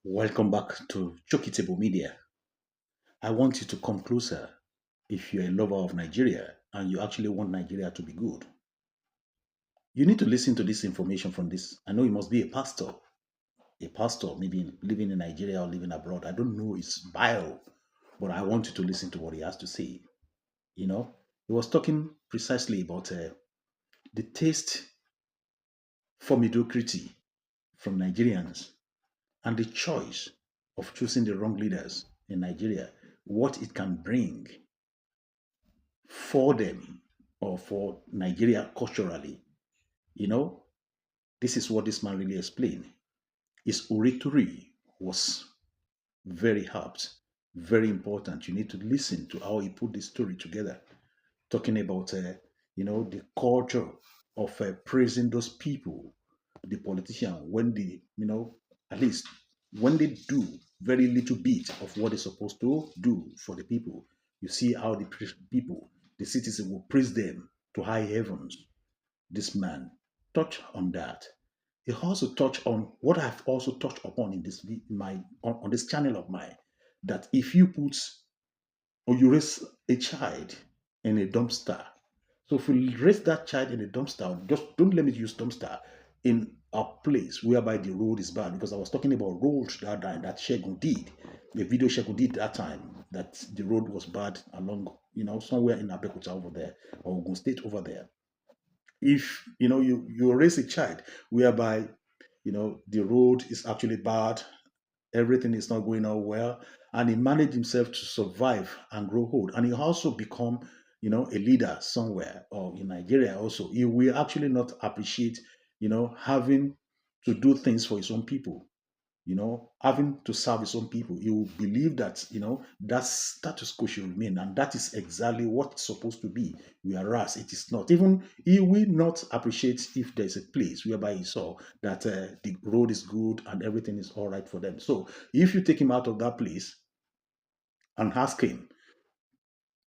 Welcome back to Chokitable Media. I want you to come closer if you're a lover of Nigeria and you actually want Nigeria to be good. You need to listen to this information from this. I know you must be a pastor, maybe living in Nigeria or living abroad. I don't know his bio, but I want you to listen to what he has to say. He was talking precisely about the taste for mediocrity from Nigerians and the choice of choosing the wrong leaders in Nigeria, what it can bring for them or for Nigeria culturally. You know, this is what this man really explained. His oratory was very apt, very important. You need to listen to how he put this story together, talking about, the culture of praising those people, the politician, when they, at least when they do very little bit of what they're supposed to do for the people, you see how the people, the citizen will praise them to high heavens. This man touched on that. He also touched on what I've also touched upon in this on this channel of mine, that if you put or you raise a child in a dumpster. So if we raise that child in a dumpster, just don't let me use dumpster in a place whereby the road is bad, because I was talking about roads that Shegun did, the video Shegun did that time, that the road was bad along, somewhere in Abeokuta over there, or Ogun State over there. If, you raise a child whereby, the road is actually bad, everything is not going out well, and he managed himself to survive and grow old, and he also become a leader somewhere or in Nigeria also, he will actually not appreciate having to do things for his own people, having to serve his own people. He will believe that that status quo should remain, and that is exactly what it's supposed to be, whereas it is not. Even he will not appreciate if there's a place whereby he saw that the road is good and everything is all right for them. So if you take him out of that place and ask him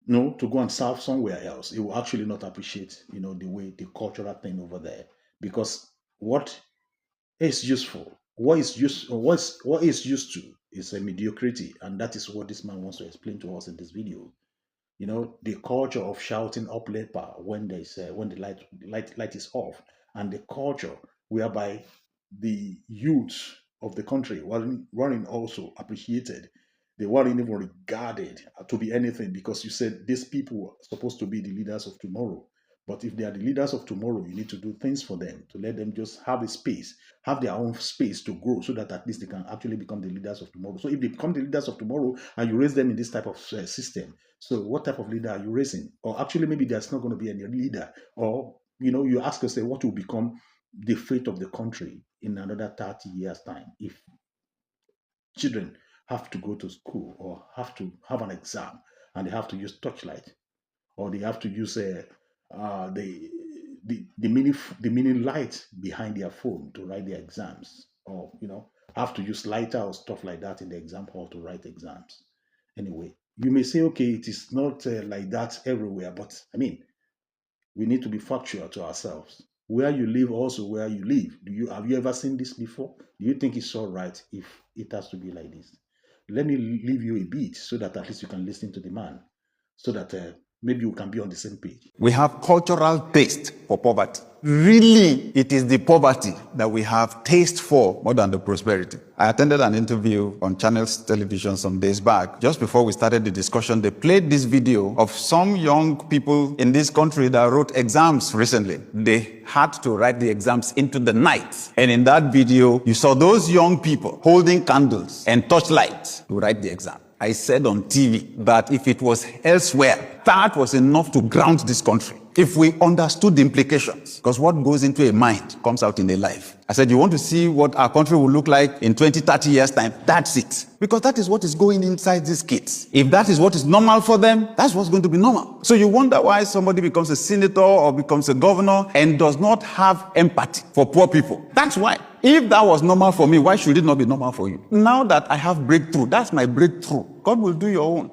to go and serve somewhere else, he will actually not appreciate the way the cultural thing over there, because what is useful, what is used to is a mediocrity, and that is what this man wants to explain to us in this video. The culture of shouting up leper when when the light is off, and the culture whereby the youth of the country weren't also appreciated. They weren't even regarded to be anything, because you said these people are supposed to be the leaders of tomorrow. But if they are the leaders of tomorrow, you need to do things for them, to let them just have a space, have their own space to grow, so that at least they can actually become the leaders of tomorrow. So if they become the leaders of tomorrow and you raise them in this type of system, so what type of leader are you raising? Or actually, maybe there's not going to be any leader. Or, you ask yourself, what will become the fate of the country in another 30 years' time if children have to go to school or have to have an exam and they have to use torchlight, or they have to use the mini light behind their phone to write their exams, or have to use lighter or stuff like that in the exam hall to write exams. Anyway, you may say, okay, it is not like that everywhere, but I mean, we need to be factual to ourselves. Where you live, also where you live. Have you ever seen this before? Do you think it's all right if it has to be like this? Let me leave you a bit so that at least you can listen to the man, so that maybe we can be on the same page. We have cultural taste for poverty. Really, it is the poverty that we have taste for more than the prosperity. I attended an interview on Channels Television some days back. Just before we started the discussion, they played this video of some young people in this country that wrote exams recently. They had to write the exams into the night. And in that video, you saw those young people holding candles and torchlights to write the exam. I said on TV that if it was elsewhere, that was enough to ground this country. If we understood the implications, because what goes into a mind comes out in a life. I said, you want to see what our country will look like in 20, 30 years' time? That's it. Because that is what is going inside these kids. If that is what is normal for them, that's what's going to be normal. So you wonder why somebody becomes a senator or becomes a governor and does not have empathy for poor people. That's why. If that was normal for me, why should it not be normal for you? Now that I have breakthrough, that's my breakthrough. God will do your own.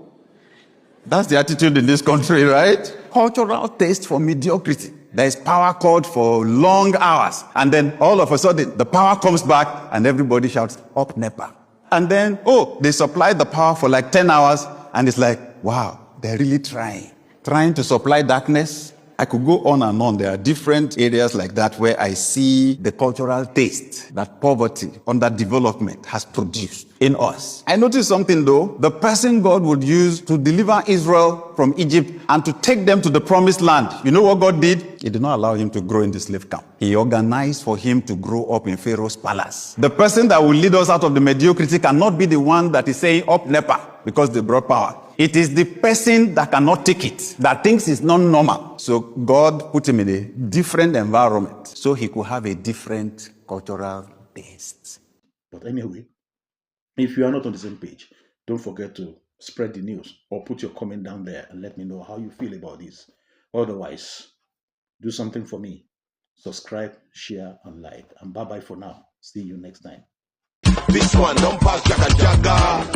That's the attitude in this country, right? Cultural taste for mediocrity. There is power called for long hours. And then all of a sudden, the power comes back and everybody shouts, up NEPA. And then, oh, they supplied the power for like 10 hours, and it's like, wow, they're really trying to supply darkness. I could go on and on. There are different areas like that where I see the cultural taste that poverty, underdevelopment has produced in us. I noticed something though. The person God would use to deliver Israel from Egypt and to take them to the promised land, you know what God did? He did not allow him to grow in the slave camp. He organized for him to grow up in Pharaoh's palace. The person that will lead us out of the mediocrity cannot be the one that is saying up NEPA because they brought power. It is the person that cannot take it, that thinks it's not normal. So God put him in a different environment so he could have a different cultural taste. But anyway, if you are not on the same page, don't forget to spread the news or put your comment down there and let me know how you feel about this. Otherwise, do something for me. Subscribe, share, and like. And bye-bye for now. See you next time. This one don't pass Jaga Jaga.